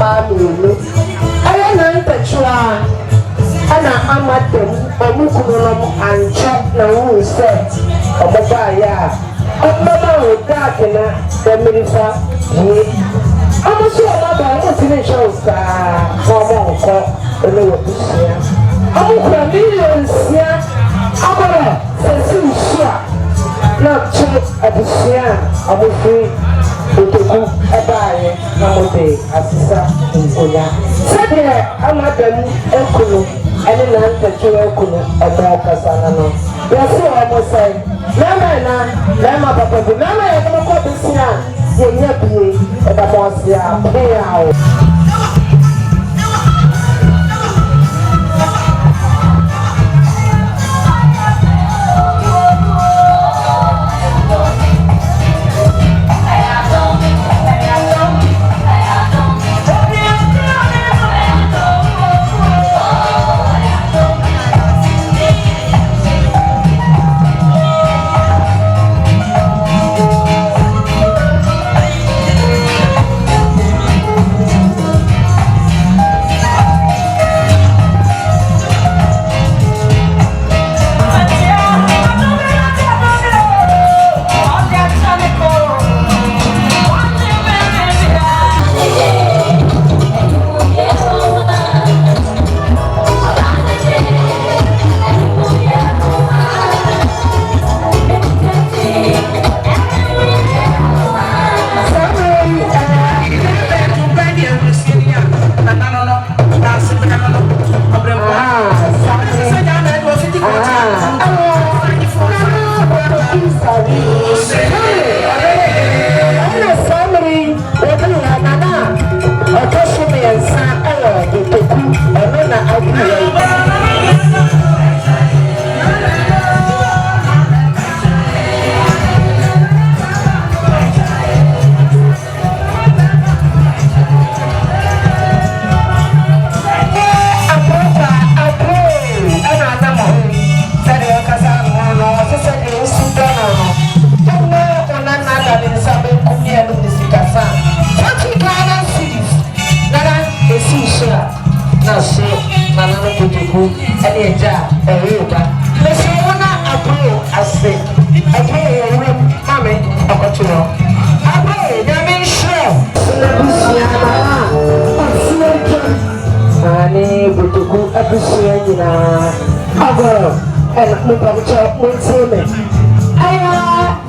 mmienu ɛyɛ nan tɛtwaa ɛna amatem ɔmo kunu nom ankyɛ na wɔn sɛ ɔmo baayɛ a ɔbɛba wɔ daake na dɛmirifa yie ɔmo so ɔmo aba ɔmo ti ne nhyɛ wo saa na ɔmo nkɔ ɛne wɔ busua ɔmo kura miliyɔnsia abɔrɔ sɛsi nsu a na kyɛ abusua a ɔmo firi otoku ɛbaayɛ na mo de asesa nkonya sɛdeɛ amadam ekunu ɛne nantɛtwe ekunu ɛbɛn kasa na no yɛsi ɔmo sɛ mɛma papa bi mɛma yɛ kɔkɔ kɔ besia yɛnyɛ bie ɛda mo ase a pɛɛ a o.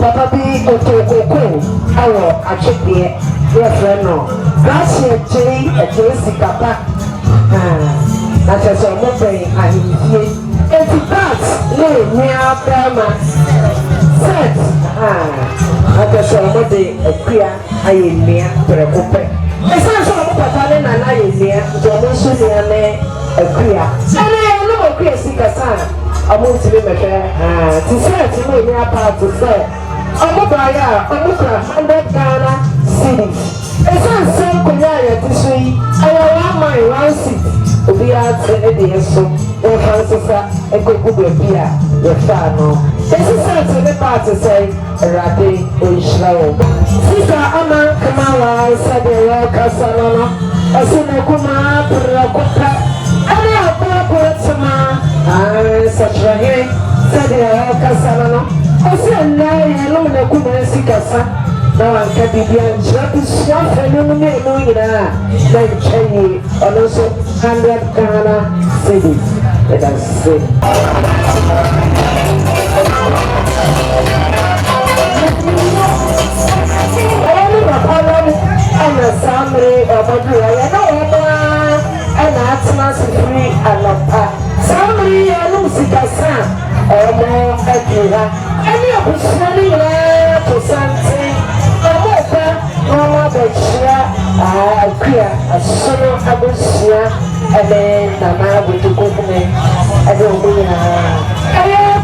Papa bi otokoko awo atwede ye freno last year Jay sikapa na chese mo ben ahimfie enti that le nia brama set na chese mo de akua aye nia prekope esa so mo papa le na aye nia jo mo so nia ne akua ene no akua sikasa amonti me mehwe ti set mo nia part set Omobaya, Omukra, 100 Ghana cities. It's a simple area to see. I want my one seat. We are 10 days so. Oh, Francis, a good beer, your fan. This is certainly part to say, Rabi, Israel. Sister Ama Kamala said, Casanana, as soon as Kuma, Purakoka, and I have Purapurama, such a here, said Casanana. Ose na yelo na kuma sikasa na wanka bibia njira bisua fenu no ne no nyina na nkyɛn ɔno so 100 Ghana cedis that's it ɔno papa no ana samre ɔbɔdua ya na ɔba ana atena sifiri anɔpa samre ya no sikasa ɔmo adira any of the sunny to something, a mocha, no more queer, a son of Abusia, and then Nama with the government. I don't mean,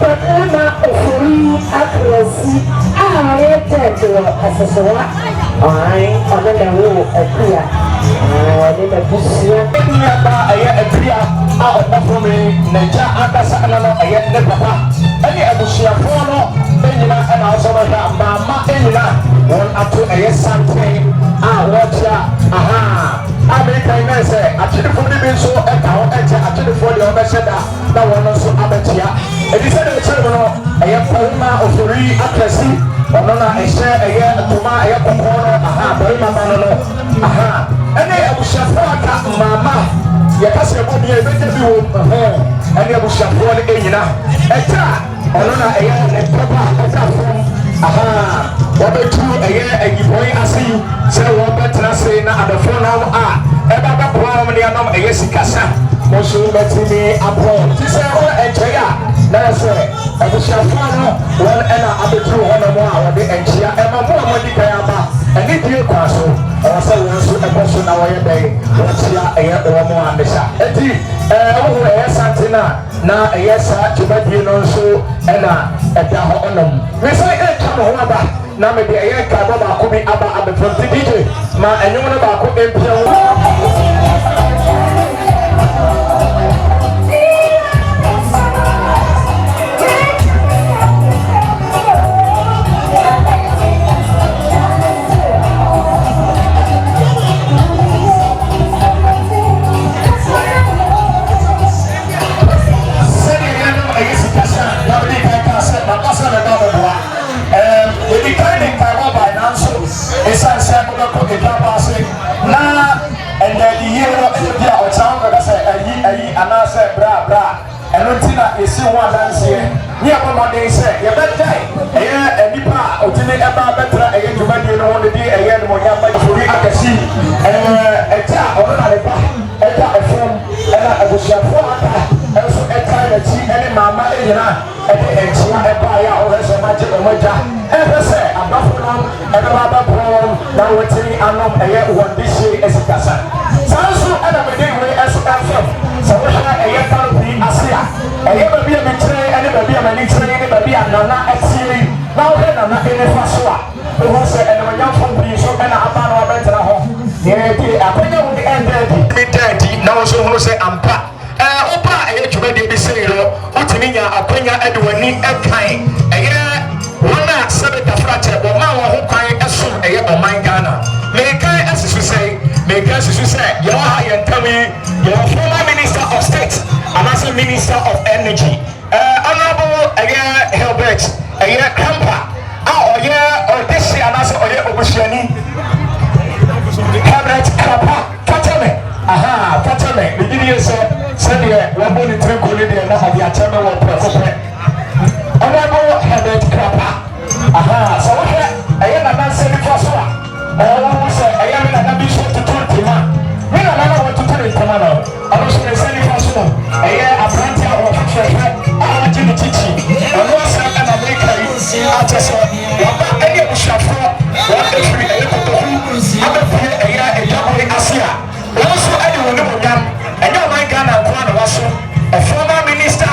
but Emma of free accuracy. I tell you, as a soa, I on the wall a queer. I never Busia, a queer out of me, Naja, Antasana, I yet never. Any Abusia Pono, Benina, and also Mama, Benina, one up to a yes something. Ah, watch ya, aha. America na say actually for the bin so e ka ho e che actually for the obesheda na wono so abetia e bi say the chero no e ya palma ofori akrasi ono na e she e ya tuma e ya kokoro aha palma ma no aha ene abushafo aka mama ya ka se bodi e be bi wo ene abushafo ne enyina e tra ono na e ya ne papa aka fom aha wabetu eye agiboi asi se wabetra se na adofo na a eba ba program ne anom eye sikasa mo so betimi abon ti se o enchia na se abushafo no won ena abetu hono mo a wode enchia ema mo mo di kan aba eni die kwa so o se won so ebo so na woye dai wotia eye o mo amesa eti o eye santina na eye sa tibadie no so ena eda ho onom me se e kama ho aba na me de eye ka ba ko bi aba abefom ti DJ ma enyo no ba ko empia esi one dance here ni abama dey say ye bedai eye nipa otini eba betra eye djumadi no won dey eye no nyamba fori akasi eta ono na leba eta efom ena abusiafo aka enso eta na chi ene mama enyina ede enchia eba ya o reso maje omoja ebe se abafo no ebe baba brom na wotini anom eye won this year esikasa sanso ena me dey we eso afem so we ha eye party asia eye baby me tire ene baby amani tire ene baby anana exiri na o he nana ene faso a o se ene manyam fo bi so ena aba na obetra ho ye di akonya wo di endedi mi daddy na o so hunu se ampa oba eye djumadi bi se ro otimi nya akonya ede wani ekan eye wona sebe tafrache o ma wo ho kwan eso eye o man Ghana me kan asisu say me kan asisu say yo ha ye ntami yo former minister of state and as a minister of energy honorable Herbert Krampa this and as Obusiani Herbert Krampa Fatame aha Fatame the video said here we born in Trincolit and now have your chairman of President honorable Herbert Krampa aha so what I am a man saying for so oh say I am in a bishop to 20 man me na na want to tell it come on I was saying for so a plenty of Jimmy Chichi, and what's an American artist, any of Shafro, what the free a year, a double Asia. Also, anyone know them, and you're my Ghana, one also, a former minister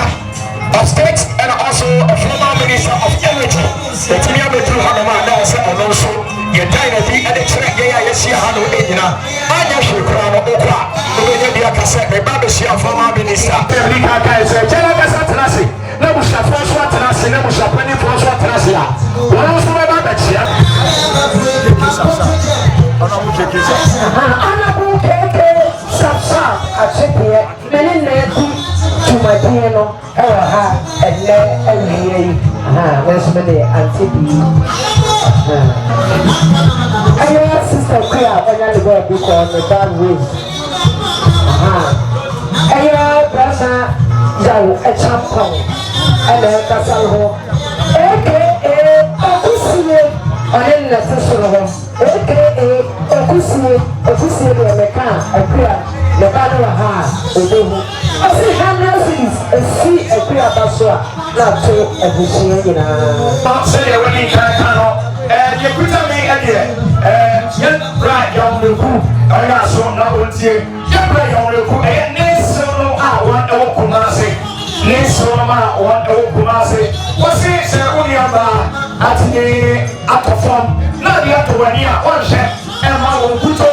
of state and also a former minister of energy. The Tinia Betru Hanama, also, and also, your dynasty at the track, yes, you have no Edina. I just crown Okra, the cassette, the Babishia, former minister. Na busha fonso atrase na busha pani fonso atrase ya wọ́n so ba ba chia ana bu keke sapsa achepe meni na edi tumadie no e wa ha ele ewiye wọ́n so me antibi ayo sister kuya onya le go bi ko no bad way ayo brasa jaw a champion ele kasal okusie ole na sesoro ho okusie le meka akua le ba no ha odehu osi hanasis esi akua baso na to ebusie nyina se ye woni kan no ye kuta mi ye right yom le ku aya so na ontie ye right yom le ku ne so no a wa e ku na se Nisoma one Okumase was it Uniaba at the Atofom, not the Atowania, one chef, and my own Puto,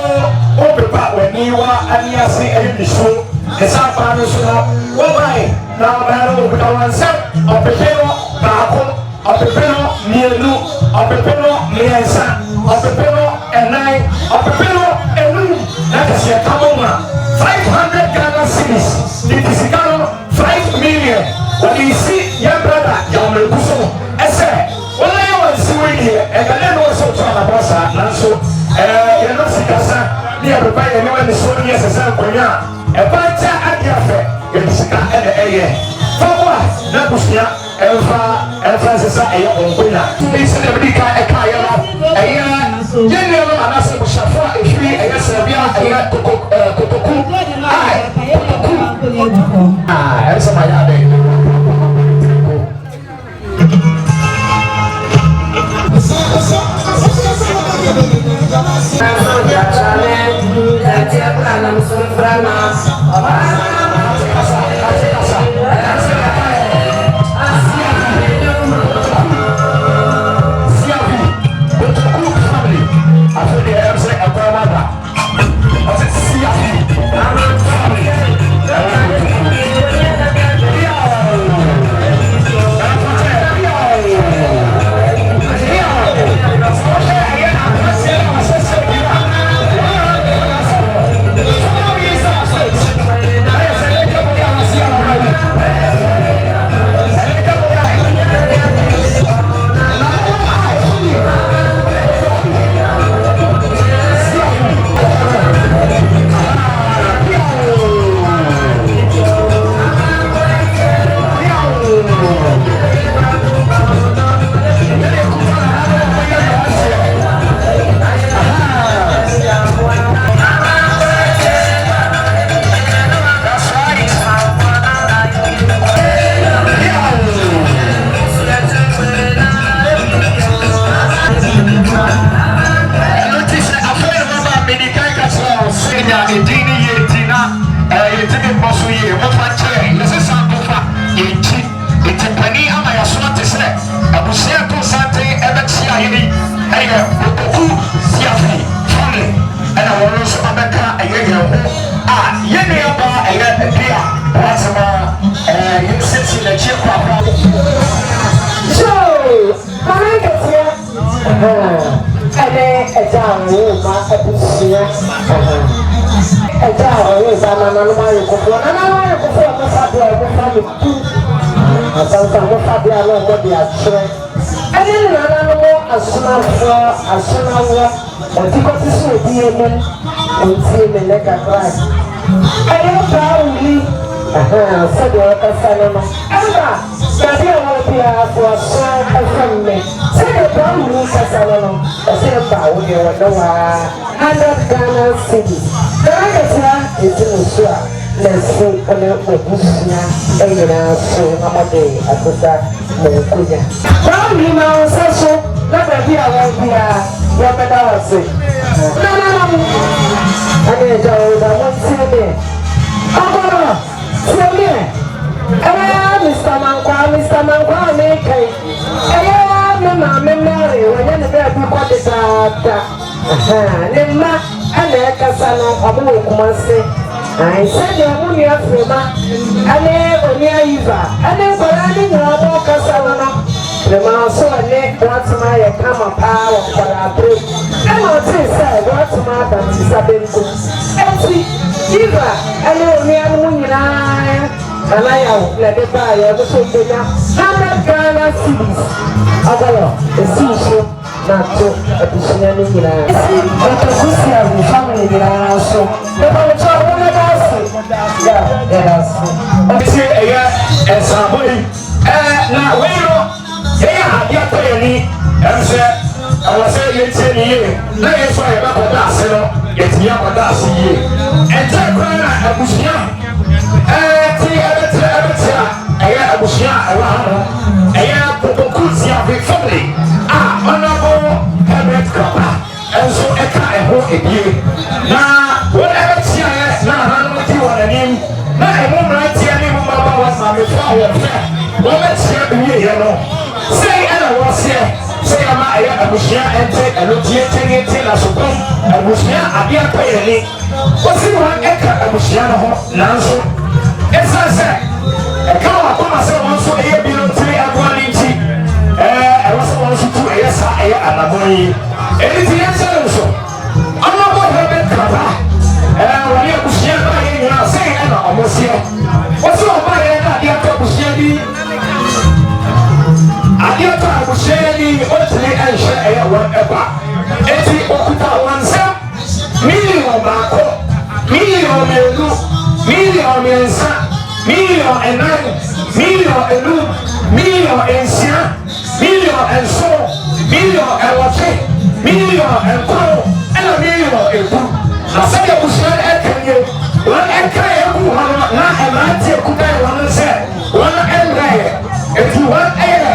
Opepa, when you are and Yasi and the show, the San Panusuno, why now battle with our set of the Peno, Baco, of the Peno, Mielu, of the Peno, Miensa, of the Peno, and I, of the Peno, and we, that's yɛ kamo 500 Ghana cedis it is Ghana 5 million when you see your brother Yamel Kuso ɛsɛ wɔn ayɛ wɔn nsiwo yi yɛ ɛgbɛlɛ na wɔsɛ ɔtɔ anabɔ saa nanso yɛn no sikasa ne yɛ bɛba yɛn ne wɔn ne so ne yɛ sɛsɛ nkonnwa ɛban kyɛ adi afɛ yɛde sika ɛna ɛyɛ fɔwɔ a na busua ɛnfa sɛsɛ ɛyɛ ɔnkonnwa eyi sɛ ɛbɛdi ka ɛka yɛ no ɛyɛ yɛn nua no anasɛ busafo a efiri ɛyɛ sɛbia ɛyɛ kotoku ɛsɛ ma yɛ adɛ. Anything else? I'm not going to have it. miɛnsa million ɛnan million enum million nsia million nson million ɛwɔtwe million nkoro ɛna million edu na sɛdeɛ busua no ɛka nie wɔn ɛka ɛgu hɔ no na mmeranteɛ kuta wɔn sɛ wɔn ɛnna yɛ eti wɔn ɛyɛ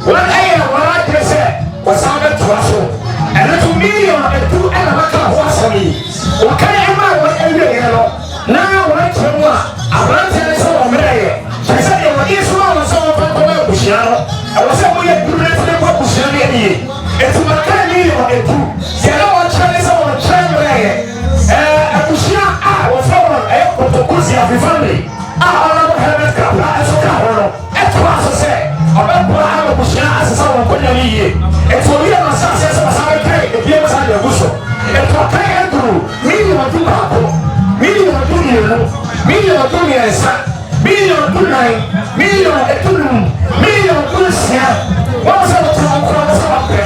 wɔn akyerɛ sɛ wɔsan bɛtoa so ɛno nso million edu ɛna bɛka ho asɛm yi wɔkan ɛma wɔn ɛwie yɛ no na wɔn akyerɛ mu a aberanteɛ no sɛ wɔn mmerɛ yɛ kyerɛ sɛ deɛ wɔde so a wɔn sɛ wɔn pɛpɛ wɔ abusua no ɛwɔ sɛ wɔyɛ duru na ɛfɛ kɔ abusua no yie eti wɔka million edu deɛ na wɔn kyerɛ ne sɛ wɔn kyerɛ mmerɛ yɛ abusua a wɔfɛ wɔn ɛyɛ kotokosi afi family a ɔnabɔ helmet krapa ɛso ka ho no ɛtoa so sɛ ɔbɛboa ama abusua asesa wɔn nkɔnya no yie eti obi a n'asase ɛsɛ wɔsan bɛka ebien sa de agu so eti ɔka ɛduru million du baako million du mmienu million du mmiɛnsa million du nan million edu num million du nsia wɔn sɛ wɔtɔ wɔn kɔn wɔn sɛ wɔn pɛ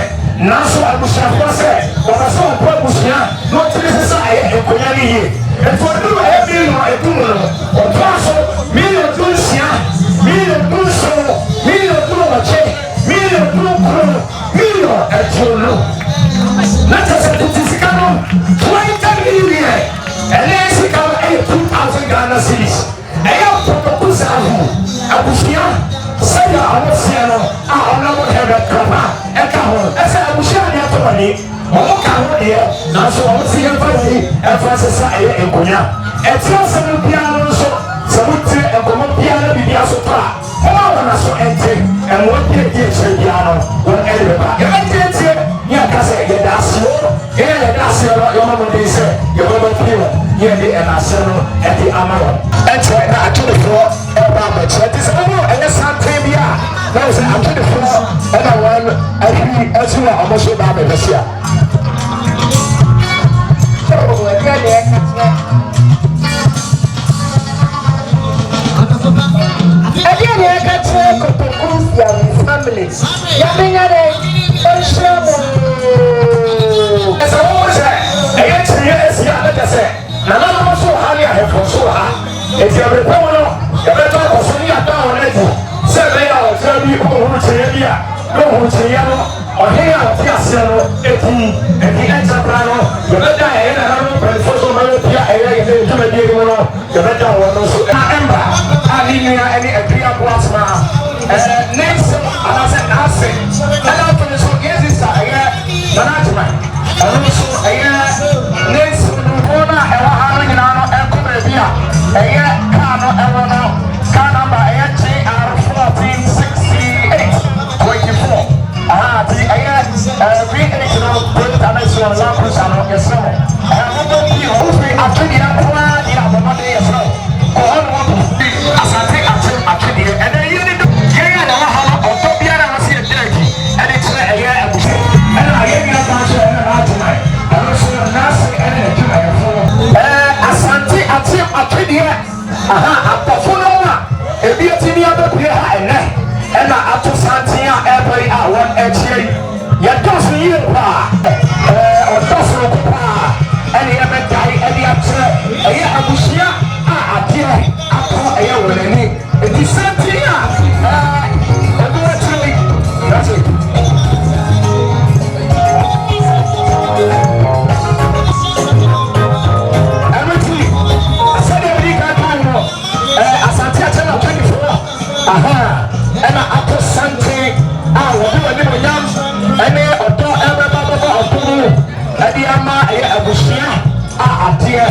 nanso abusuafoɔ sɛ wɔn sɛ wɔn kɔ abusua na wɔtene sisa ɛyɛ nkɔnya no yie eti ɔduru ɛyɛ million edu mu no ɔtɔ so million du nsia million du nson million du wɔkye million du nkoro million ɛtuonu na kyerɛ sɛ tete sika no 20 million ɛnɛ sika no ɛyɛ 2,000 Ghana cedis ɛyɛ pɔtɔkosa ho abusua sɛdeɛ ɔmoseɛ no a ɔnam hɛbɛ kraba ɛka ho ɛsɛ abusua ne atɔwɔne ɔmo ka ho deɛ nanso ɔmo se yɛmfa yi ɛfa sesa ɛyɛ nkonnwa ɛteɛ sɛ no biara no nso sɛ wotie nkɔmmɔ biara biribi aso pa a ɔma wɔna so ɛnte ɛmmoa diedie kyerɛ biara no wɔn ɛde bɛba yɛbɛtietie ne aka sɛ yɛda aseɛ ɛyɛ yɛda aseɛ no yɛma mo den sɛ yɛbɛbɛ pii wɔ yɛde ɛnase no ɛde ama wɔn ɛkyerɛ na atwedefoɔ ɛba abɛkyerɛ te sɛ ɔmo ɛnyɛ santen bi a na wo sɛ atwedefoɔ ɛna wɔn ahiri ɛso a ɔmo so ba abɛbɛsi a ɛdeɛ ne ɛka kyerɛ kotoku yam family yamenya dɛ ɔnhyɛ mo ɛsɛ wɔn sɛ ɛyɛ kyerɛ ɛsi a ɛkyɛ sɛ nananom so wɔ ha ne ahemfo so wɔ ha eti abiripɛ wɔn no yɛbɛtɔ akɔso ne yɛda wɔn adi sɛ ɛbɛyɛ a ɔkyerɛ bi ɔhuru kyerɛ bi a na ɔhuru kyerɛ no ɔhene a ɔte aseɛ no eti ɛnkyɛpra no yɛbɛda ɛyɛ nananom mpanyinfo so ɔmo yɛ pia ɛyɛ yɛde dwumadie no no yɛbɛda wɔn no so na ɛmba a ne nua ɛne adua aboa soma ne nsɛm anaasɛ n'ase ɛna afɔ ne so yɛ sisa ɛyɛ nana atoma ɛno nso ɛyɛ ne nsɛm no wɔn a ɛwɔ ha no nyinaa no ɛkɔ baabi a ɛyɛ kaa no ɛwɔ no kaa namba ɛyɛ GR 1468 24 ti ɛyɛ V8 no Toyota Nexon Land Cruiser no yɛsrɛ mo ɛmobɔ bi no wofiri atwedeɛ nkoa deɛ abɔmmɔden yɛsrɛ mo kɔ hɔ no wɔbi asante akyem atwedeɛ ɛnɛ yɛ ne do yɛn a na wɔ ha no ɔtɔ biara wɔ se yɛgyina akyi ɛde kyerɛ ɛyɛ abusua ɛna yɛnyina ba nso ɛna n'atoma ɛno nso n'ase ɛna adwumayɛfoɔ asante akyem atwedeɛ apɔfo no a ebi atumi abɛpue ha ɛnɛ ɛna ato santen a ɛbɛyi a wɔn akyire yi yɛdɔso yie paa ɔdɔso no paa ɛne yɛbɛdae ɛde akyerɛ ɛyɛ abusua a adeɛ akɔ ɛyɛ wɔn ani eti santen a ɛbi akyire yi that's it. ɛmɛti asɛdeɛ bi ka kan no asante akyerɛ na 24 ɛna ato santen a wɔde wɔn anim nyam ɛne ɔdɔ ɛbɛba bɛbɔ ɔpono ɛde ama ɛyɛ abusua a adeɛ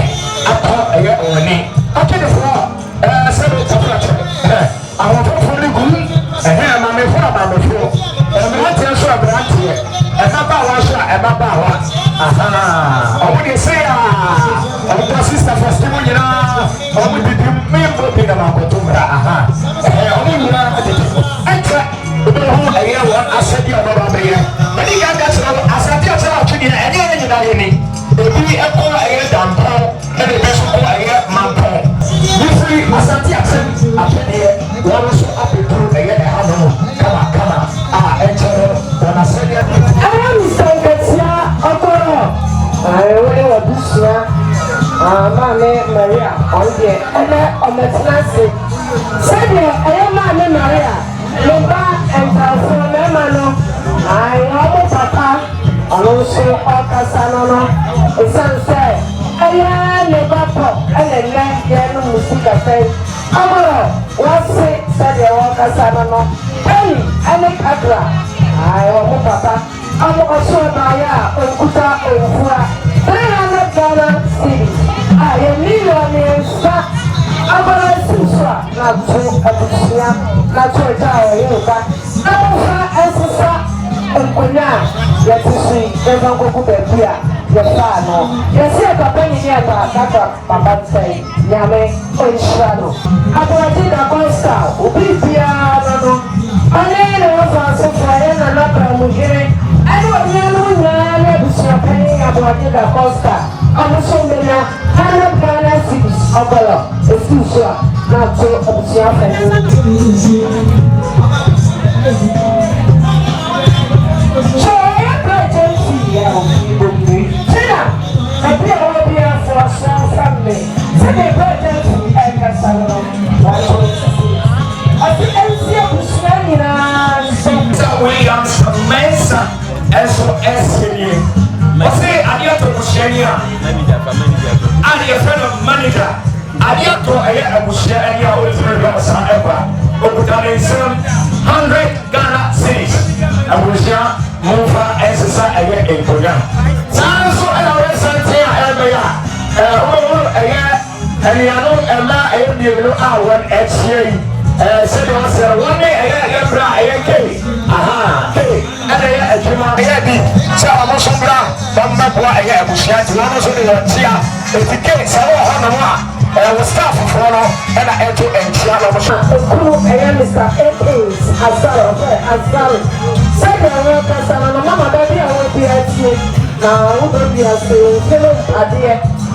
akɔ ɛyɛ ɔwɔni atwedefoɔ sɛde tafra kyerɛ ahɔfɔfoɔ ne gum maamefoɔ a maamefoɔ mmeranteɛ nso a mmeranteɛ ɛmabaawa nso a ɛmabaawa ɔmo deɛ sɛ a ɔmo sista fɔsite mu nyinaa ɔmo didi mmemmɔ bi na maakɔto mmra ɔmo nyinaa didi ɛnkyɛ wobɛhu ɛyɛ wɔn asɛde a ɔbɛba bɛyɛ ɛne yɛnka kyerɛ wo asade a kyerɛ atwedeɛ ɛne ɛne nyinaa yɛ ni ebi ɛkɔ ɛyɛ dampɔn ɛne ebi nso kɔ ɛyɛ mampɔn Maria on the on the classic. Said Maria, Lumba and Calfano. I am Papa, and also Casano. It's sunset. I never pop and then Musica say, Amaro, what's it? Said the Casano. Hey, and Cadra. I am Papa. I'm also Maya, Okuta, Okura. 300 Ghana cities. I am millionaire. Abara Susha, not to Abusia, not to a tower, Yoga. Abara Essa, Okuna, yet to see, never go to Bia, your father. Yes, I have a penny here, Papa say, Yame, Oishano. Abara Costa, Ubia, Alena was also flying and not from Mugere. I don't know why I'm penny about Costa. I'm so many 100 Ghana cities of Bella. It's too short, not so obscure. So I am going to see Tina, I feel all here for a small family. Say the president and Cassano. I think I'm still Williams Mesa, SOS. What's it? I get to Bushania. I'm your friend of manager. I get to a Bushania ever. Okutane 100 Ghana cities. I was young, Mova, and society in Korea. So I always say, and you know, and now I know our HCA. Said one day I get Bra, aha, and I be so almost Bamba, I have Bushat, one of the Tia, if the case, I was staff of one and I had to ensure Mr. Akins, Azar. Say the workers and Mama, baby, I will be at you. Now, who will be a say,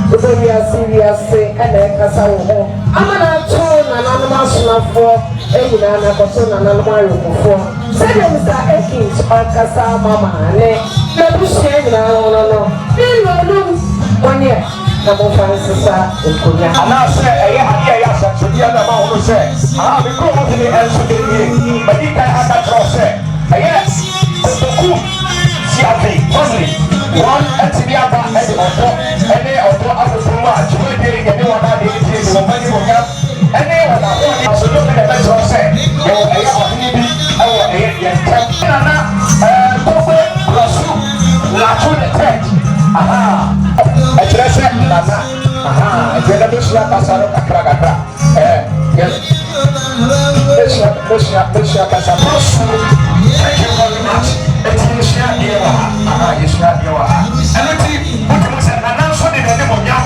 we are serious, and then Cassano. I'm not told an animal for a person and animal before. Say, Mr. Akins or Cassa Mama, and let me share no. 1 year, number 5 sister in Korea. And I say, I to the other man who says, I'll be going to the end of the year, but he can have that process. Yes, only. One at the other, any of the other too much. We're getting anyone that is the money will have. Anyone that wants to look at the better say, oh, I have a baby, oh, I have a tent. Aha, a dress, aha, a generation of Passaro Capragata. Yes, thank you very much. It's not you are. It's not you are. And let's see what was an announcement in the name of Yam.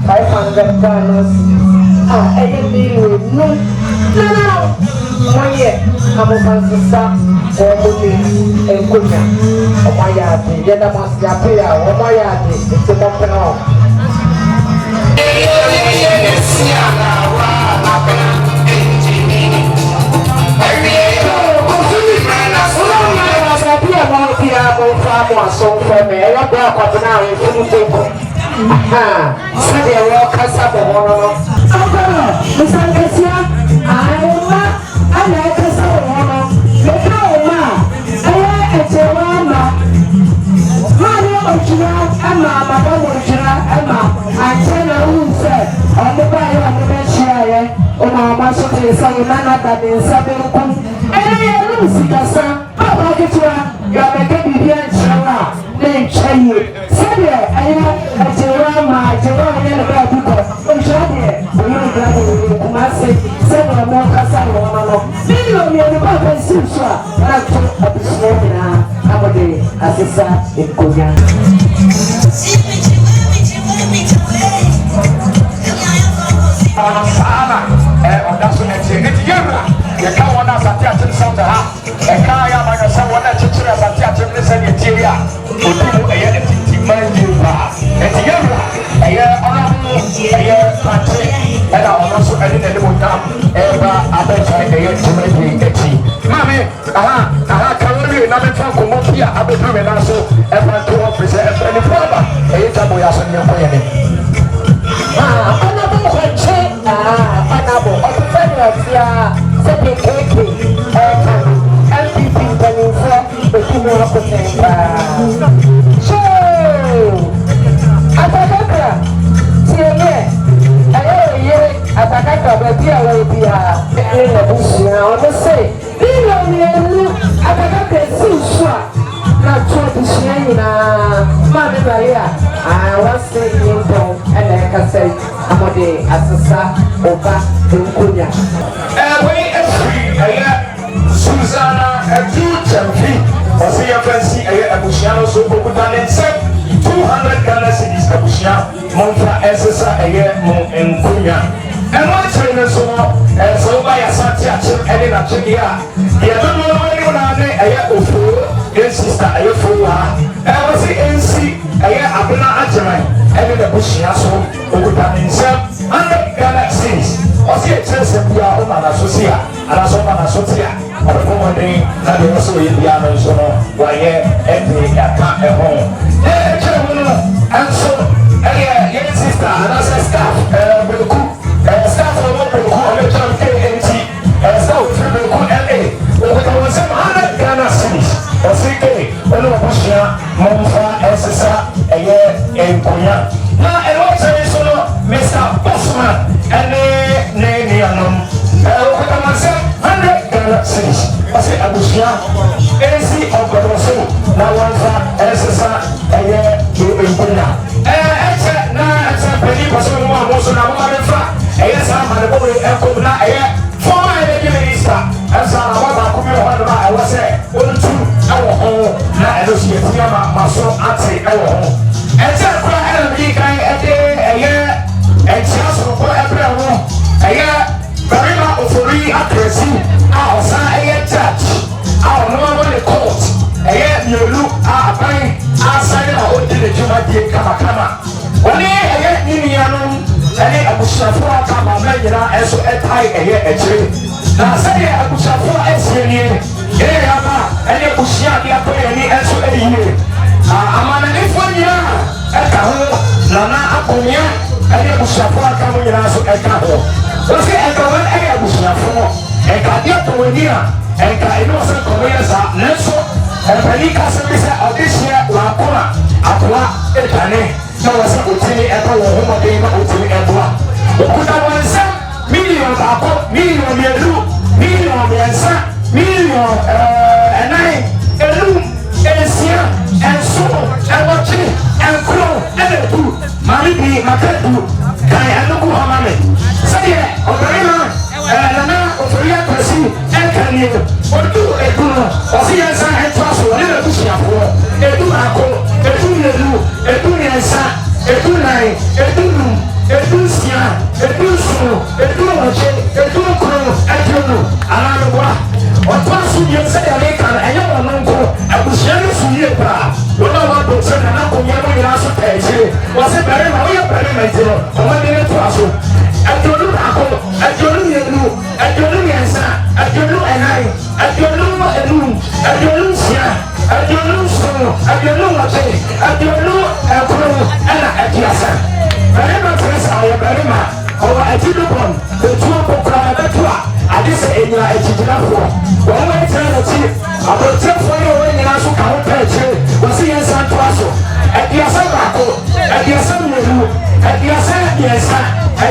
$500 ɛyɛ million no wɔyɛ amofansesa wɔn mo ne nkonya wɔn ayɛ ade yɛda mo ase ape a wɔn ayɛ ade nti mo pɛn hɔ. Sɛdeɛ wɔkasa bɔ hɔ no akɔnɔ mesankasia ayɛma ana ɛkasa wɔ hɔ no meka wo ma ɛyɛ ɛkyɛwa ama maane ɔtwira ama amaba wɔ ɔtwira ama ankyɛ na wohu sɛ ɔmo baeɛ ɔmo bɛhyiaeɛ ɔma ɔma so tee sɛ wo nana da ne nsa benkum ɛne yɛnom sikasa papa ketewa yɛbɛka biribia nkyerɛ wo a ne nkyɛ yie sɛdeɛ ɛyɛ ɛkyɛwa ama ɛkyɛwa ɔnyɛ ne baabi kɔ ɔtwira deɛ ɔyɛ ɔdra ne wɔyɛ kumase sɛdeɛ mo kasa wɔ hɔ no bidio mmienu ba bɛsi so a na to abusua nyinaa na mode asesa nkonya Sana, ɔda so n'akyi eti yɛwura yɛka wɔn asante akyem sɛm ha ɛka yɛ amanya sɛ wɔn akyekyere asante akyem ne sɛ deɛ tie a odi mu ɛyɛ etiti man yie paa eti yɛwura ɛyɛ ɔnabo ɛyɛ pante ɛna ɔno nso ɛde n'anim nam ɛba abɛkyɛ ɛyɛ ntoma yie akyi maame aha kawo na mefa nkɔmmɔ bi a abɛduru me nan so ɛfa nto wɔ firi sɛ ɛfɛnifo aba ɛyɛ gyabo yɛ aso neɛ nkɔ yɛ ne ɔnabo nkɔnkye ɔnabo ɔtefɛ ne ɔfia sɛdeɛ keke ɛka MPP mpanimfoɔ ɛku mu akotɛn paa atakakra tie neɛ ɛyɛ oye atakakra baabi a wɔyɛ biara ɛne n'abusua ɔno se bílíọ̀ mmienu atakakra si nso a na to abusua nyinaa maame bari a wɔse nye mpɔn ɛna ɛkasa yi amode asesa ɔba nkonya. Wei efiri ɛyɛ Susana ɛtu kyɛnfi ɔsi yɛ fɛnsi ɛyɛ abusua no so okuta ne nsɛm 200 Ghana cedis abusua mɔnfa ɛsesa ɛyɛ mo nkonya. Ɛno akyere ne so no sɛ woba yɛ asante akyem ɛne n'akyɛdeɛ a deɛ dodoɔ no anim naa ne ɛyɛ ofuo ɛnsista ɛyɛ fuo ha wɔsi ɛnsi ɛyɛ abena agyemɛ ɛne n'abusua so okuta ne nsɛm 100 Ghana cedis ɔsi ɛkyerɛ sɛ bia ɔma n'aso si a anaasɛ ɔma n'aso ti a ɔbɛbɔ mmɔden na deɛ ɔsɛ ɔyɛ bia no nso no wɔayɛ ɛde yɛaka ɛho ɛkyerɛ mu no ɛnso ɛyɛ yɛn sista anaasɛ staff beku staff ɔmo beku ɔbɛkyerɛ mu KNT staff firi beku LA ɔkuta wɔn nsɛm 100 Ghana cedis ɔsi ke ɔne ɔbusua mɔmfa ɛsesa ɛyɛ nkonya na ɛwɔ kyerɛ so no Mr. Bosman ɛne ne nuanom ɔkuta wɔn nsɛm 100 Ghana cedis ɔsi abusua ɛnsi ɔgbɔdɔ so na wɔmfa ɛsesa ɛyɛ nkonya ɛkyɛ na ɛkyɛ panyin kɔsɛ mu a mo so na mo ma bɛfa ɛyɛ saa ma ne bɔbɔ ɛkɔm na ɛyɛ former energy minister ɛsa na wɔn baako bi wɔ hɔ nom a ɛwɔ sɛ ɔntu ɛwɔ ho na ɛno so yɛti ama ma so ate ɛwɔ ho ɛkyɛ kora ɛna mi kan ɛde ɛyɛ ɛkyia sorokɔ ɛbrɛ ho ɛyɛ barima ofori akrɛsi a ɔsan ɛyɛ judge a ɔno ɔno ne court ɛyɛ mmienu a aban asan na ɔdi ne dwumadie kamakama wɔne ɛyɛ ne nuanom ɛne abusuafoɔ aka maama nyinaa ɛnso ɛtae ɛyɛ akyire na sɛdeɛ abusuafoɔ asie nie yɛyɛ yaba ɛne abusua de apɛ yɛni ɛnso ɛyie amananifoɔ nyinaa ɛka ho nana akonya ɛne abusuafoɔ aka mo nyinaa nso ɛka ho wɔsɛ ɛka wɔn ɛyɛ abusuafoɔ ɛka adeɛ tɔ wɔn ani a ɛka ɛne wɔsɛ nkɔmɔ yɛ saa nanso ɛpɛni kasa bi sɛ ɔde hyɛ wɔakoma akoa ɛdwane na wɔsɛ otini ɛka wɔn ho mɔden na otini ɛboa okuta wɔn nsɛm million baako million mmienu million mmiɛnsa million ɛnan enum ensia ɛnson ɛwɔtwe ɛnkoro ɛna edu maame bi maka du kan ɛnugu hɔ ma mi sɛdeɛ ɔbɛrima nana ofori akɔsi ɛka nie odu edu no ɔsi yɛn nsa ɛtoa so ɔne na ebusuafoɔ edu baako edu mmienu edu mmiɛnsa edu nan edu num edu nsia edu nson you say I can and you don't know I was sharing to you when I want to send an uncle never asked to pay you was it better now you're better material for my dinner to us I don't know I don't know I don't know answer I don't know and I don't know a room I don't know I don't know so I don't know what I don't know a crew and a kiasa very much I am very much or I didn't want the two of the I just say in your education. When I tell the chief, I will tell for you when you also come to you. Was he in San Paso? At the Asako, at the Assembly, at the Assembly, at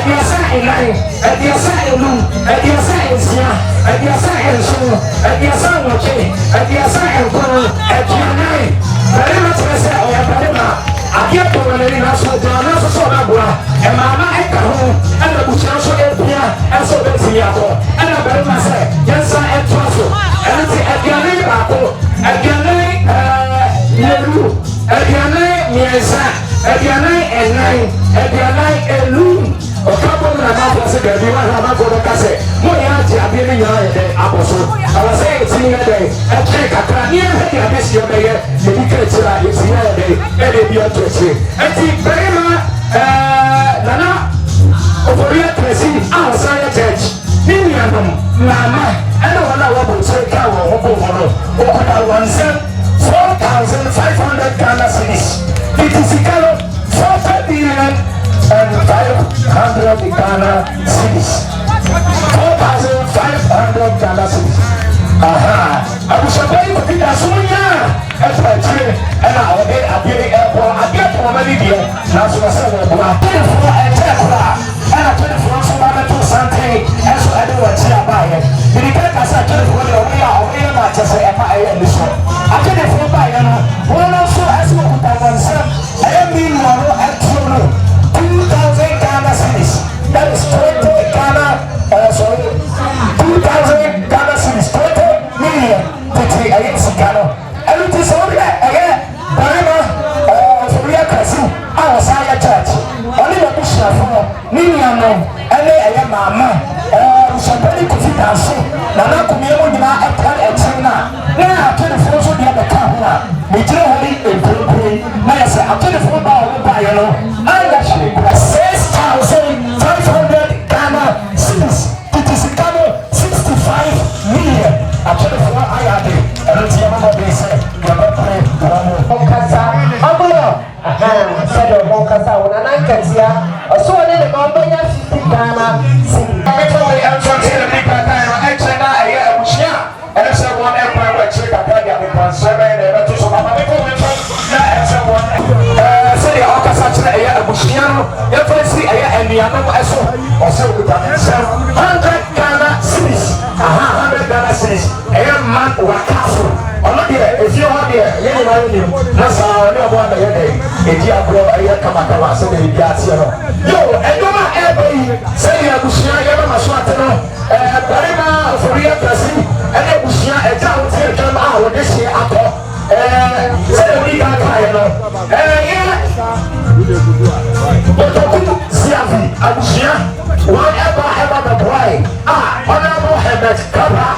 the Assembly, at the Assembly, at the Assembly, at the Assembly, at the Assembly, at the Assembly, at the Assembly. Very much less I am very much. I get to when they are so down as a sort of bra, and Mamma Echo, and the Buchanan Epia, and so that's the apple, and I better myself, yes, I am Trussell, and it's at the name Apple, at the name Leru, at the name Miesa, at the name and nine, at the name Elu, a couple of months ago, you want to have a good cassette. Moyati, I've been in your apostle. I was saying, it's in a day, a check, I can't hear this your day, the weekend, it's in a day, and it be a tree. And see, very much, Nana, over here, Tracy, outside the church, Miniam, Mama, and the one I want to take care of, over 4,500 Ghana cities. It is a color 4 billion and 500 Ghana cities. 4,500 Ghana cities. Aha. I was a very goodAsunya. As I say, and I will get a beauty airport. I get for many years. Now, so I said, I pay for a Tekla. And I pay for some to something. And so I do what you are buying. You can't say, I tell you what we are not just say, I am this one. I tell you for buying. Well, also, as you put that one, I am being one at 2,000 Ghana cities. That is 20 Ghana, 2,000 Ghana cities. 20 million. I am Sicano. And it is only again, Barima, Korea Castle, our Saya Church. Only the Bishop for Miniano, and I am Mamma, somebody could fit and say, Nana Kumina at China. Now, 24 of the other camera, we generally improve. I say, I'll tell you for about I actually 6,500 Ghana cities. It is a Ghana 65 million. I tell you for I am there. I don't see what they say. You're not playing. Monkasa, Abuelo, said of Monkasa, when I can see her, so I did a company of 50 Ghana cities. I'm totally outside the big time. I said, I was here. And I said, one empire, I check a guy with 1 7 and to some other people. I said, one. Say, Okasa, a Bushiano, every and the other I saw, or so with 100 Ghana cities. 100 Ghana cities. A man or castle. If you are there, you know, that's how I know what the day. If you are brought a Kamakama, so they got you. Yo, and you are every say, I was here, you are Swatano, Barima, Korea, Brazil, and I was here, a town here, come out this year. Say, we got Kayano. But Ziavi, I was here, whatever the boy. Honorable Herbert Kaba.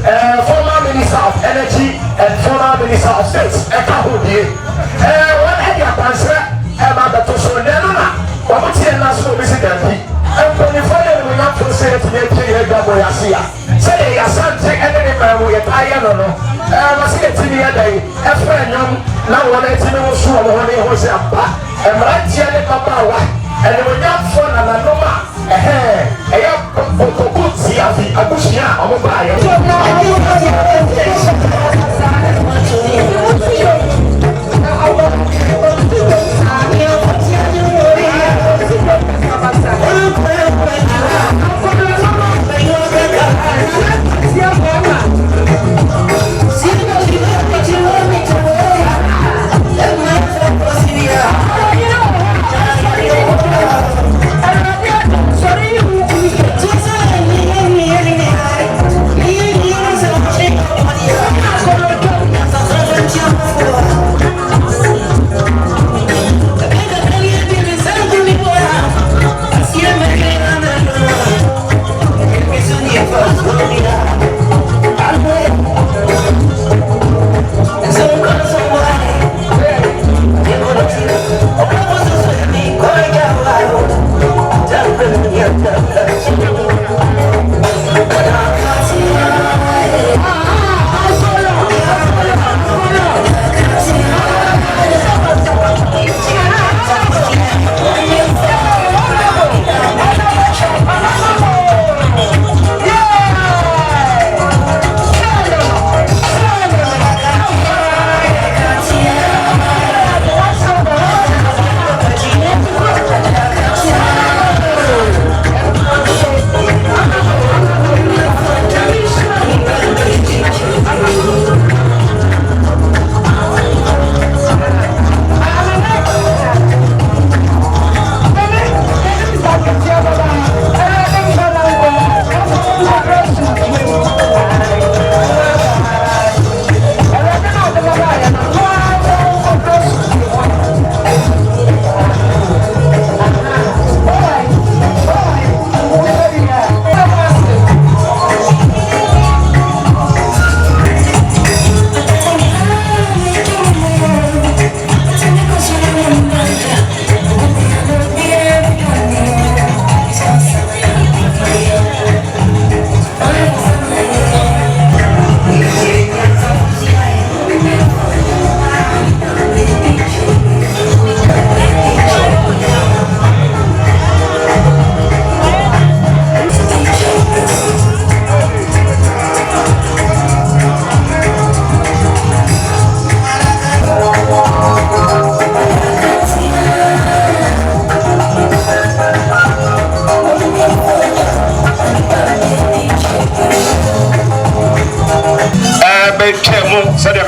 Former Minister of Energy and former Minister of States, Ekahudi. One head of answer about the Tosonana, what would you national president? And when you find it, we have to say to make a Gaboyasia. Say, a son, take any man with iron. I see it in the other day. A friend, now when I see no sure when he was a back, and right here, the Papa, and when you have fun and a number. Ziavi, Abushia, Omobaya.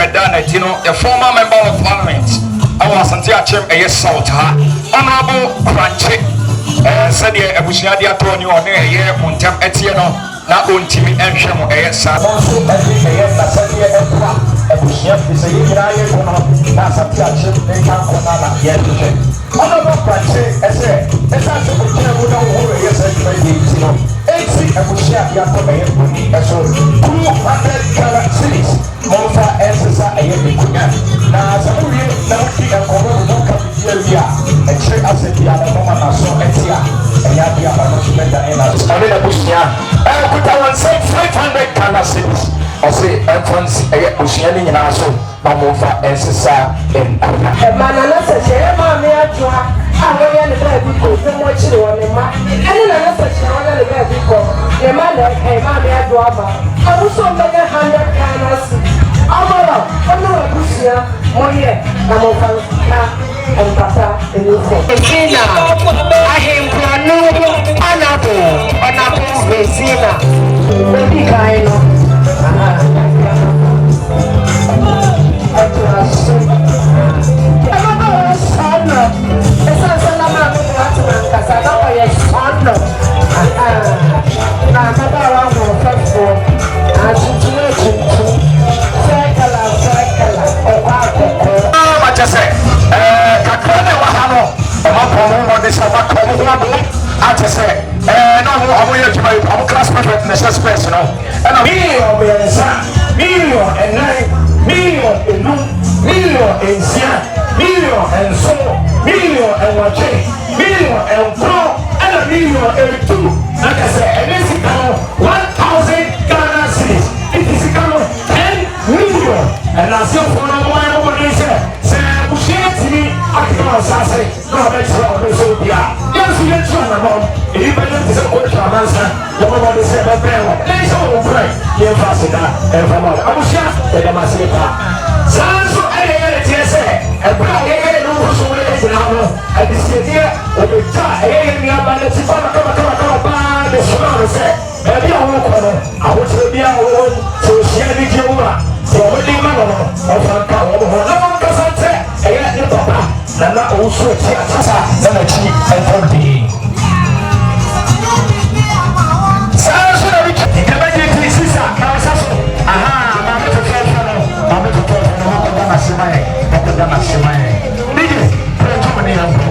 ɛda na ti no the former member of parliament ɛwɔ asante akyem ɛyɛ south ha honorable Kranche sɛdeɛ abusua de atɔ ne ɔne ɛyɛ mo ntam ɛteɛ no na ontimi ɛnhwɛ mo ɛyɛ saa nso ɛyɛ nasɛdeɛ ɛkora abusua fi sɛ yɛnyinaa yɛ ko no na asante akyem ne nka nkɔna na yɛhwehwɛ honorable Kranche ɛsɛ sɛ ɔkyerɛ mu na wo ɛyɛ sɛ adwuma yɛ nti no ɛnti abusua de atɔ ɛyɛ bɔni ɛso 200 Ghana cedis mɔmfa ɛnsesa ɛyɛ nkonya na sɛ wowie na wodi nkɔmmɔ no ka bibia wie a ɛkyerɛ asɛ bia na mɔma naso ɛte a ɛyɛ ade aba no so mɛda ɛna ɔne n'abusua ɛkuta wɔn sɛ 500 Ghana cedis ɔse ɛmfa nsi ɛyɛ abusua no nyinaa so na mɔmfa ɛnsesa nkonya ɛmana na sɛ hyɛ maame adwoa a wɔyɛ ne baabi kɔ sɛ wɔkyere wɔ ne mma ɛne na na sɛ hyɛ wɔyɛ ne baabi kɔ ne mma na maame adwoa ba ɔmo so bɛyɛ 100 Ghana cedis amara ɔno abusua mɔyɛ na mɔfa na mpata enufo. Regina ahempuanu ɔnabo Regina odi kan no ɛto aso ɛbɛbɛ wɔ sɔɔnɔ ɛsansa na maa mi wɔ ato na nkasa na ɔyɛ sɔɔnɔ na ababaawa ahoɔfɛfoɔ atuntun etuntum fɛkɛla ɔkɔ akɔkɔ. Makyɛ sɛ kakra ne wɔ ha no ɔma pɔn ho wɔde sɛ ɔma kɔn ho abo akyɛ sɛ na ɔmo yɛ adwuma yi ɔmo class perfect na ɛhyɛ space no ɛna million mmiɛnsa million ɛnan million enum million nsia million nson million ɛnwɔtwe million ɛnkoro ɛna million etu na kyɛ sɛ ɛne sika no 1000 Ghana cedis ɛti sika no 10 million ɛna asefoɔ no ɔmo ayɛ ɔmo de sɛ busua tini akeka ɔsase na ɔbɛkyerɛ ɔbɛ sɛ obi a yɛnso yɛntu anamɔm ɛyi bɛyɛ te sɛ ɔbɛtwa amansa yɛbɔbɔde sɛ ɛbɛbrɛ wɔ ɛne sɛ wɔwɔ brɛ yɛmfa aseda ɛmfa ma abusua yɛdɛ ma se pa saa nso ɛyɛ yɛne teɛ sɛ ɛberɛ a yɛyɛ no wo so wo gyina ho no adesiedeɛ ɔbɛgya ɛyɛ yɛ nnuaba no ti fa makamakama baa de soma no sɛ baabi a wokɔ no ahokyerɛ bi a wɔwɔ sɛ ohyia ne gye wo a sɛ ɔmode ma no no ɔfa nka wɔ ho na wɔnkasa ntɛ ɛyɛ ne papa na na ɔwusu akyi atasa na n'akyi ɛntɔn pii saa nso na wikyi yɛbɛgye ti sisa na ɔsa so aha maame totɔɔfɔ no wɔkɔda n'asema yɛ digye pɛntɔm ne yɛn bɔ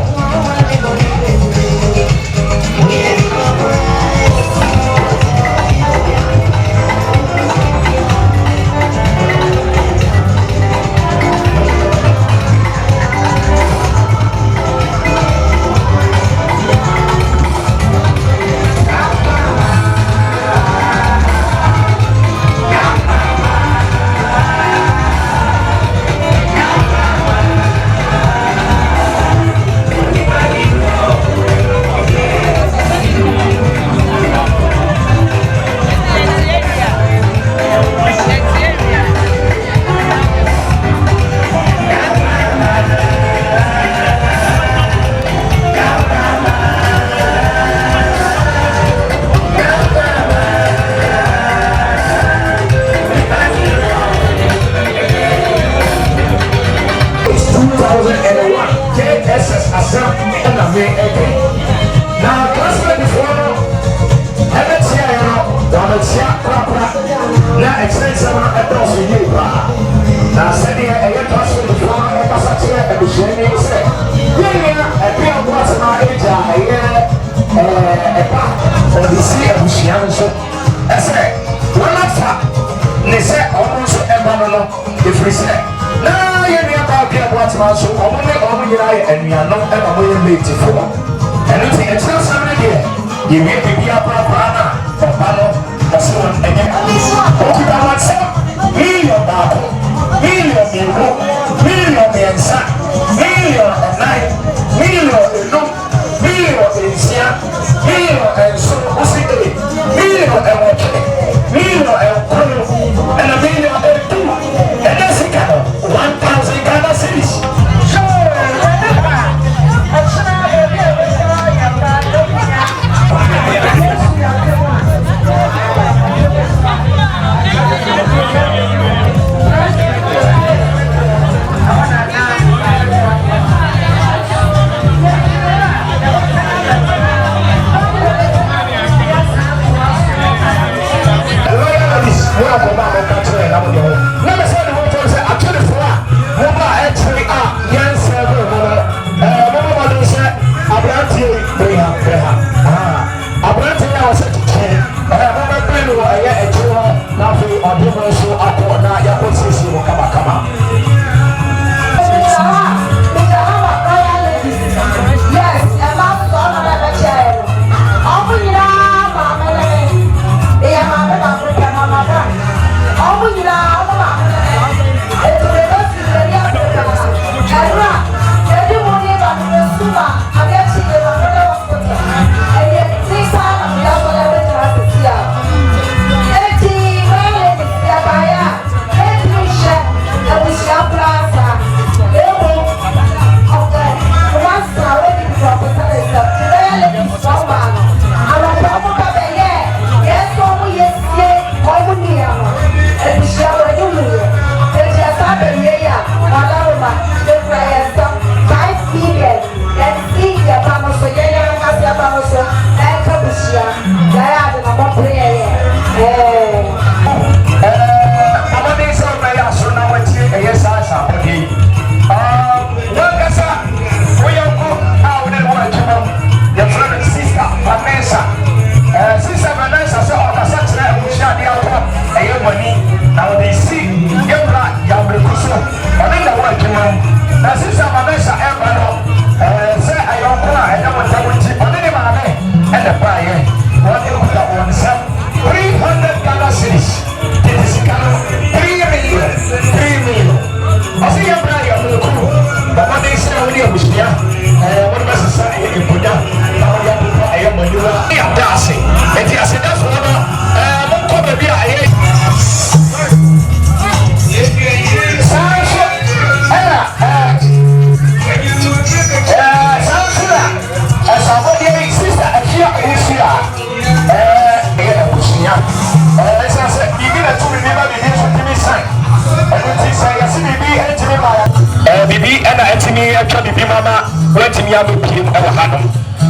yɛtwa bibi mama wɔntumi abɛpiem ɛwɔ hanom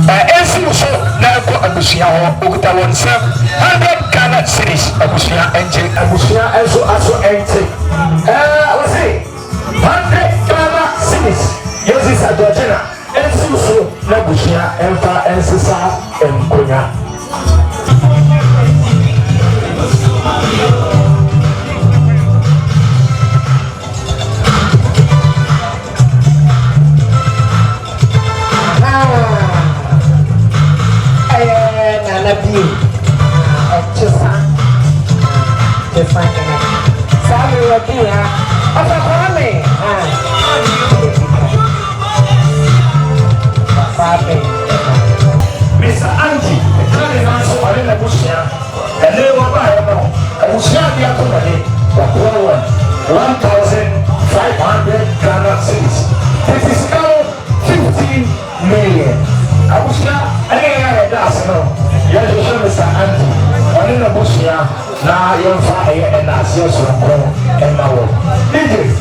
ɛnsi wo so na ɛkɔ abusua hɔ okuta wɔn nsɛm 100 Ghana cedis abusua ɛnkye abusua ɛnso aso ɛnkye wɔse 100 Ghana cedis yɛsi sa Georgina ɛnsi wo so na abusua ɛmfa ɛnsesa nkonya Mr. Angie, the Nanso Arena Bushia, and they were by a Bushia, the Atomani, the 1,500 Ghana cedis. This is now 15 million. Abushia, I had that no. Yes, Mr. Angie, Arena Bushia, now you're fire and that's your son, and now. DJ,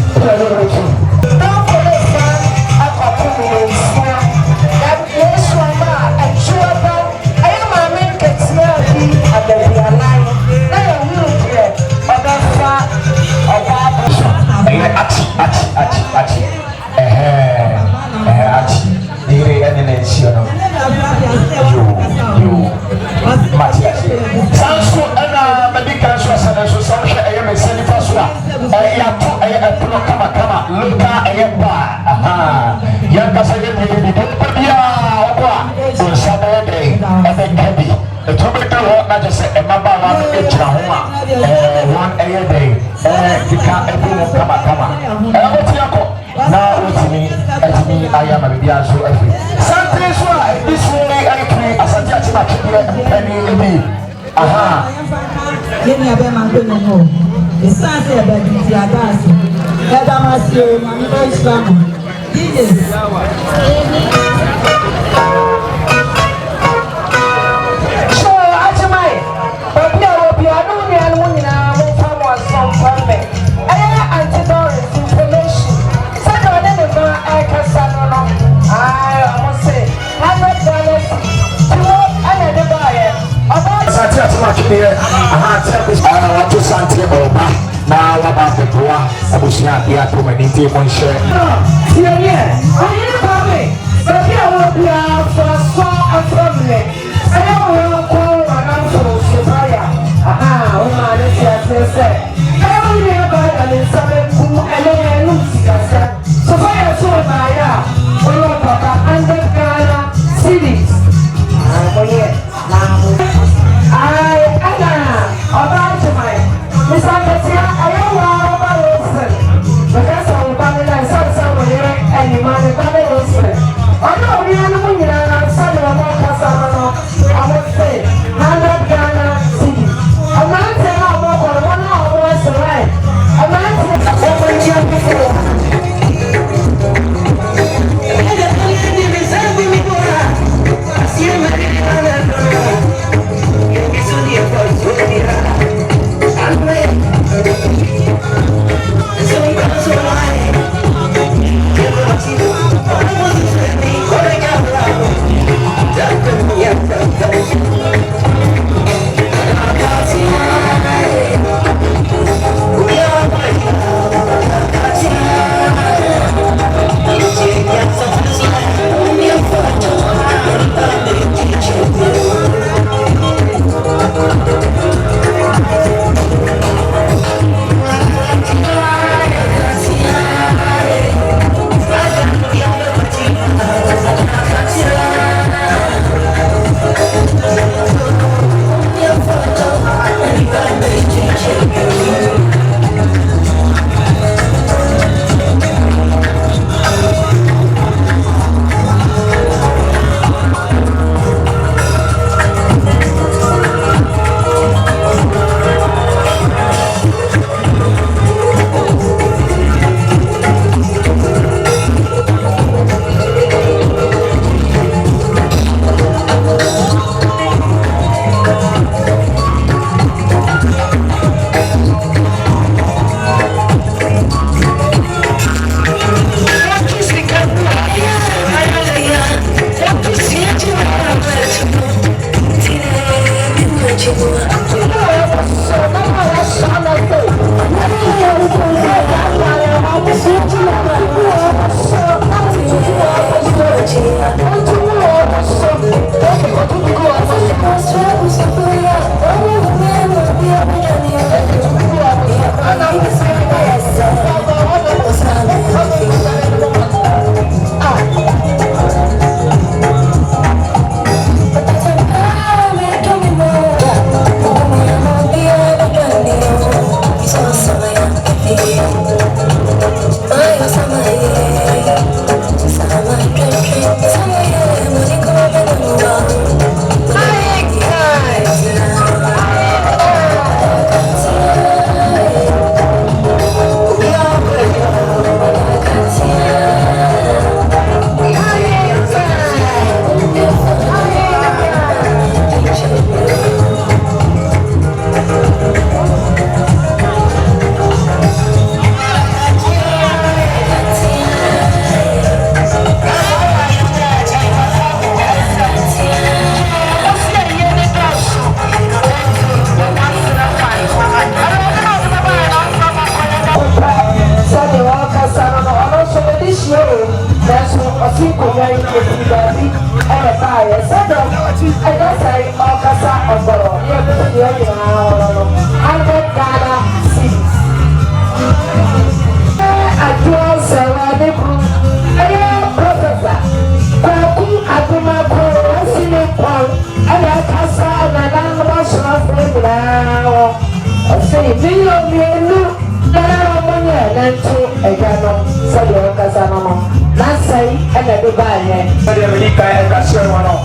Mienu na monye nanto egano sabe okasa no na sai ana be ba ye sabe me ka e ka se wono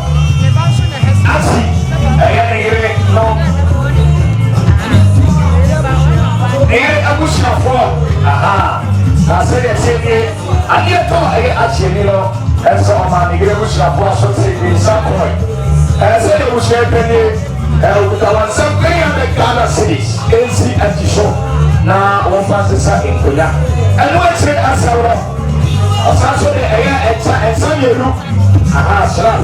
asi aya ire no ire abushna fo aha na se de se ke ani to aya achi ni no eso ma ni ire abushna fo so se ni sa ko se de ushe peni utawa sampai ada Ghana cities NC Antisho na wafase sa inkonya enu eche asawro asaso de eya echa ensanyelu aha sra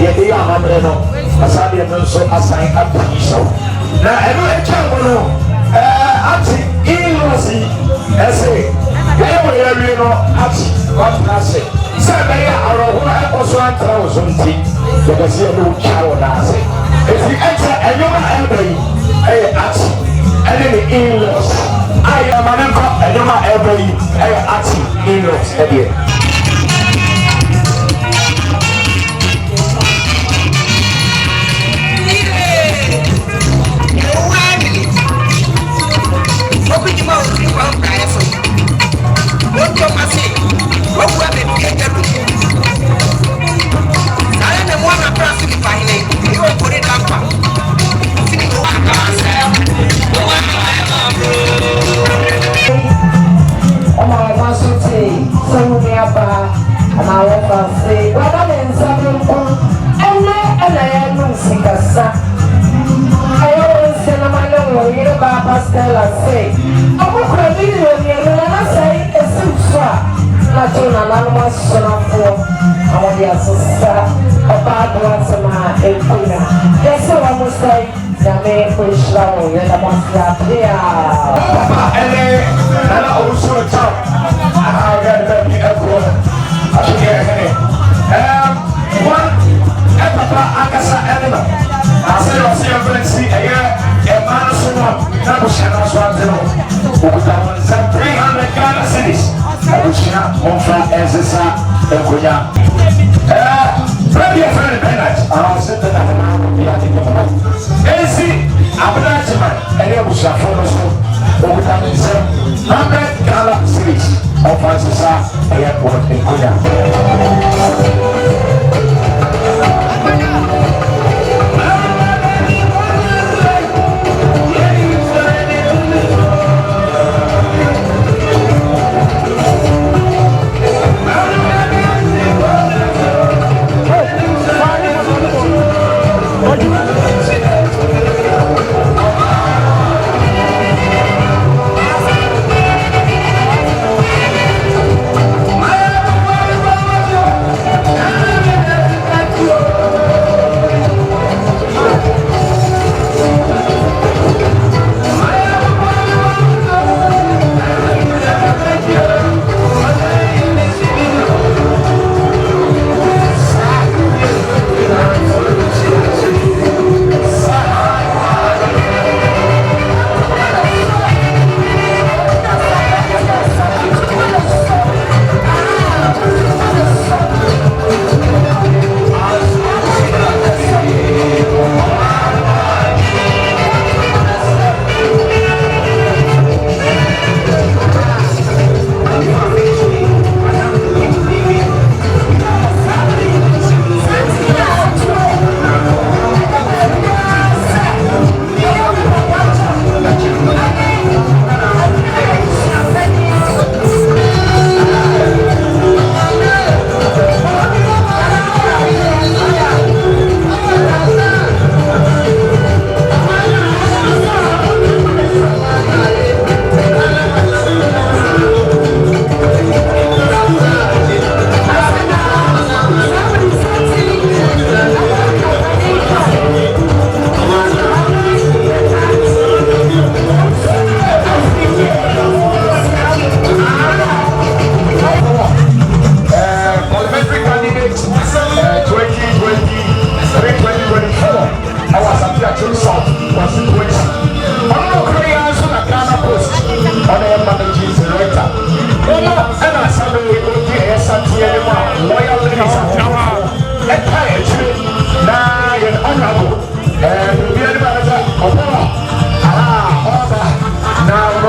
ye de ya mamre no asabe no so asan apisho na enu echa ngono ati ilosi ese ye we ya no ati kwatase sabe ya aroho ekoso antra ozonti de kasi enu chawo na ase if you enter and you're not every auntie and then the in-laws I am an uncle and you're not every auntie in-laws again. Stella say, "Abu Krabi na say esufa na tuna na no sona fo awon dia sisa oba do asema ekuna yeso wa mo say na me ko shrawo ye na mo sia dia Papa ele na oso cha aha ga da bi eko ashike hene one papa akasa enema asere osi emergency eye man so na bushana so anteno okuta 300 Ghana cities abushana monfa ezesa ekonya radio friend Bernard sente na na ya tikoma ezi abdachman ele bushafo no so okuta 100 Ghana cities monfa ezesa ekonya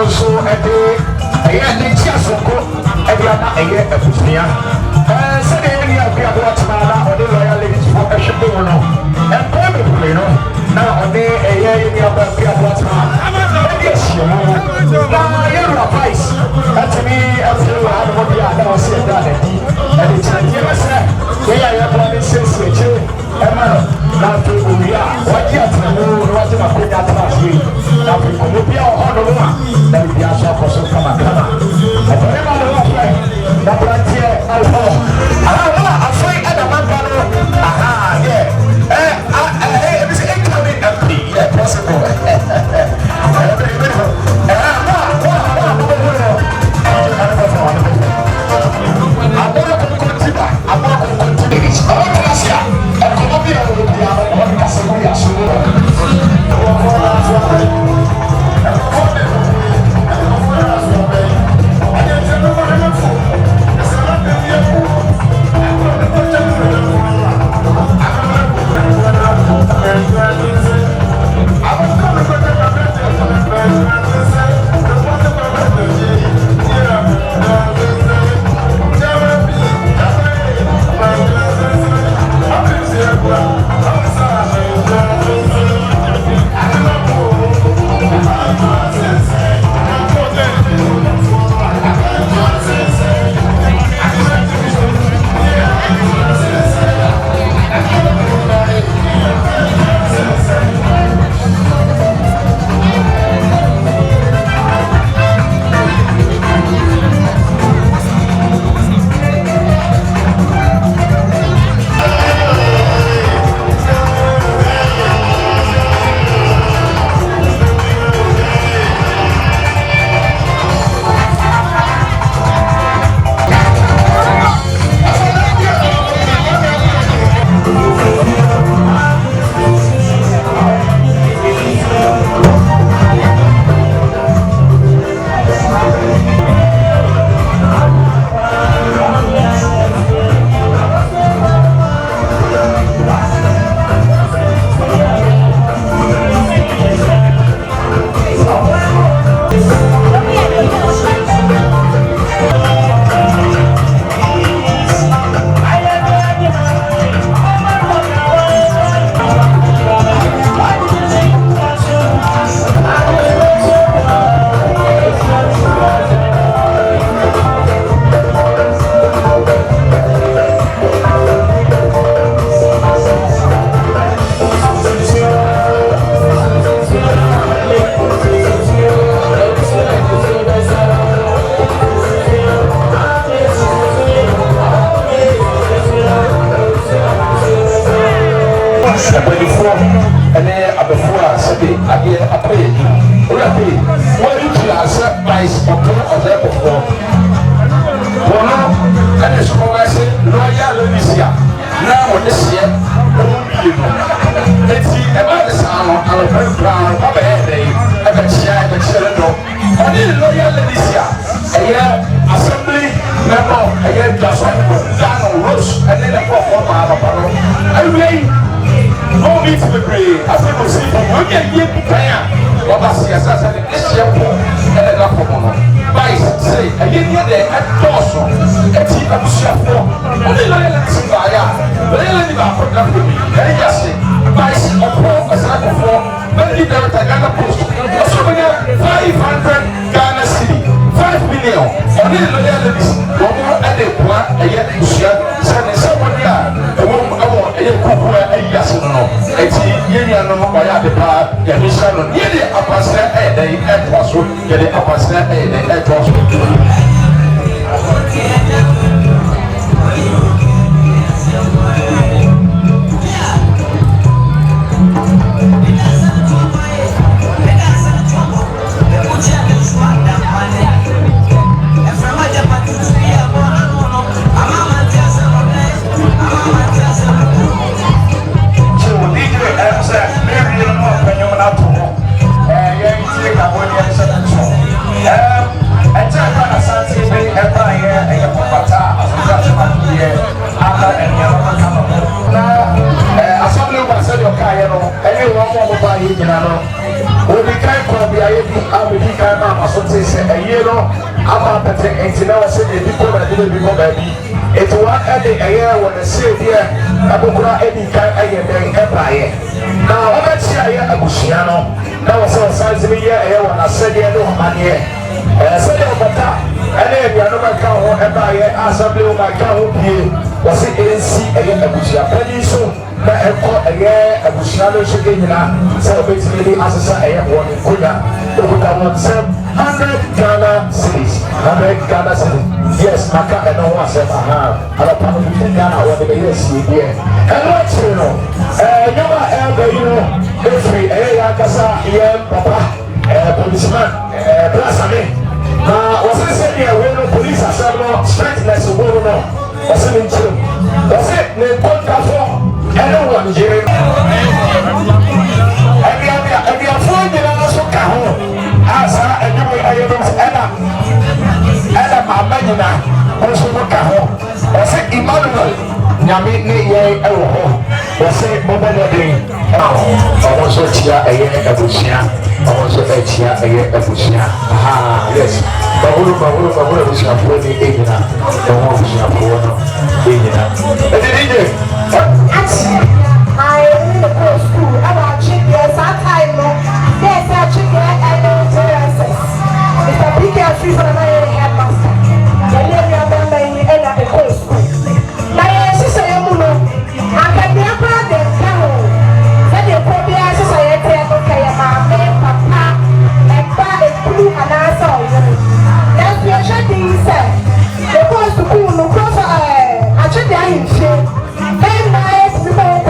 so ɛyɛ ne nkyia sonko ɛde ama ɛyɛ abusua sɛdeɛ ɛne abiabo atena na ɔde loyal ladies fo ɛhwɛ bɛ mu no ɛmpɛ bebree no na ɔde ɛyɛ ne abiabo atena ɛde ahyia mu na yɛwura vice ɛtumi ɛfiri wɔ hanom bi a na ɔsi ɛda n'adi ɛde kyerɛdeɛ bɛ sɛ yɛyɛ yɛboa ne nsiesie akyire ɛma no na afei owia a wɔgye atena mu na wɔgye n'akonnwa atena ase na afei nkɔmmɔ bi a wɔ hɔ nom a na biribi aso akɔ so kamakama ɔbarima no wɔ fɛ na aberanteɛ awɔ wɔn a afei ɛna mamba no yɛ ebi sɛ ɛnkame mp yɛ possible Asante abɛdi kan ma ama so te sɛ ɛyie no ama apɛtɛ nti na wɔ sɛ ebi kɔ baabi na ebi kɔ baabi eti wa ɛde ɛyɛ wɔ ne se deɛ abokora ɛdi kan ɛyɛ dɛn ɛbaayɛ na wɔbɛkyi ayɛ abusua no na wɔ sɛ ɔsan se bi yɛ ɛyɛ wɔ n'asɛdeɛ ne ɔmaneɛ sɛdeɛ ɔbɛta ɛne aduane bɛka ho ɛbaayɛ asɛmble wo bɛka ho pie wɔ se ɛnsi ɛyɛ abusua panyin so na ɛkɔ ɛyɛ abusua no nso de nyinaa sɛ ɔbɛtumi de asesa ɛyɛ wɔn nkonnwa okuta wɔn nsɛm 100 Ghana cedis 100 Ghana cedis yes maka ɛno ho asɛm alapa no 50 Ghana wɔde bɛyɛ asiedeɛ ɛno akyire no nnwoma a ɛɛba yi no ɛfiri ɛyɛ yɛ ankasa yɛ papa policeman blasame na wɔsɛ sɛdeɛ wei no police asɛm no strictness wɔ no no wɔsɛ ne nkyerɛ mu wɔsɛ ne nkɔntafoɔ ɛne wɔ ngyere aduafoɔ nyinaa nso ka ho a saa adwuma ɛyɛ no ɛna maama nyinaa nso no ka ho wɔsɛ Emmanuel nyame ne yɛn ɛwɔ hɔ wɔsɛ mɔbɛnɛden ɔmo nso kyia ɛyɛ abusua ɔmo nso ɛkyia ɛyɛ abusua yes bahuru abusuafoɔ ne ɛnyina ɔmo abusuafoɔ no ɛnyina ɛdi di nye I in the school about chicken time no yes I chicken and Mr. PK free for the headmaster the name of the man in the school my sister Yamuno I can be a part of the that you put the society okay mama papa and father blue and answer that's your shady said the school no cross I check the in shape and my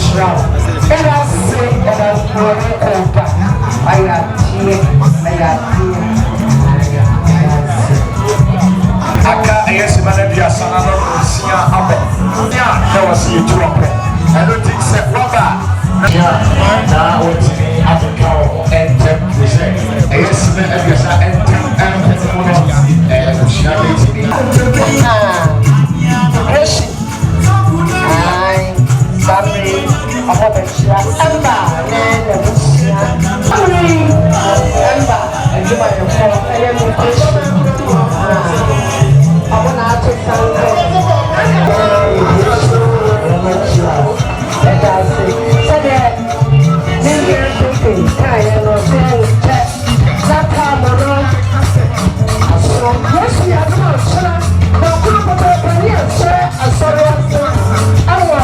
hyira wo ɛna ase ɛna wɔne kɔba ayɛ adeɛ aka ɛyɛ sima no aduasa na no nsia abɔ nea na wɔse yɛtu ɔpɛ ɛno nti sɛ wɔba na wɔtumi abɛka wɔ ɛntɛm firi sɛ ɛyɛ sima aduasa ɛntɛm ɛmpɛm mu no abusua bɛtumi Reshi ai sabri ọmọ bẹ̀ṣẹ̀ ẹ̀mbà ní ẹ̀bùsíà ẹ̀mbà ẹ̀dùnmọ̀ ẹ̀fọ́ ẹ̀yẹ mú kọ́ṣù ọmọ náà tó sáńgẹ̀ ẹ̀dá sí sẹ́dẹ̀ ní ìyẹn pépè káyẹ̀ lọ sí ẹ̀jẹ̀ lápá mọ́nà àṣọ yẹ́sì àdúrà ṣẹlẹ̀ lọ́kùnrin pọ̀pọ̀ ẹ̀pẹ̀ ní ẹ̀ṣẹ́ àṣọrọ̀ ẹ̀fọ́ ẹ̀wọ̀.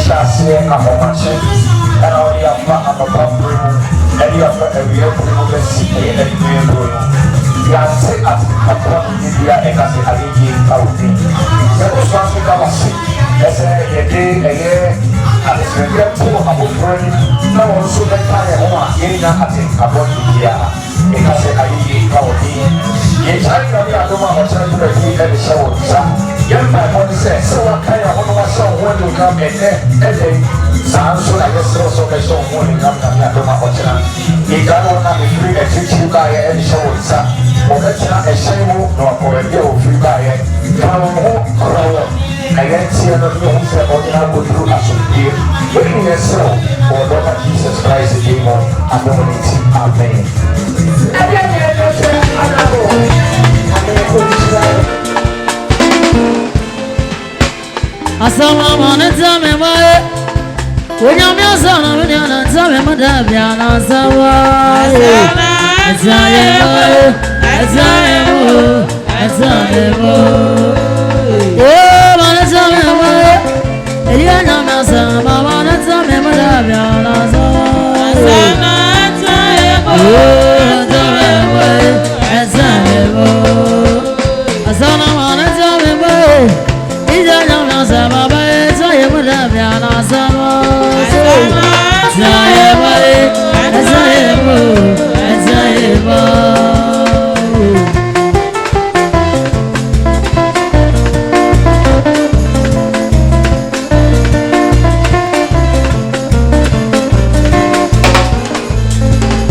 Shassi and Ahomachi, and all the Apple, and you have a real progress in the real. Yase at upon India and as a Aligi Audi. That was one thing I was sick. As a day, a year, and it's a great tool of a friend. Now also the time home, Yena at upon India, because a Aligi Audi. Yes, I know the Adoma Hotel to the show. Young man said, so what kind of one was so when you come in there, and then sounds like a source of a show morning coming up at Adoma Hotel. You got one of the free and teach you by any show. Okachina eshemu no akoyebye ofubaye kawo krowo ayentia no no se odina go through asopie when you so for Lord Jesus Christ the name abominity amen Asama maneta me mae Unyamya sana unyana tame madabya na sawa Azayemo Oh, maneta me mae Eliana masa mama maneta me madabya na sawa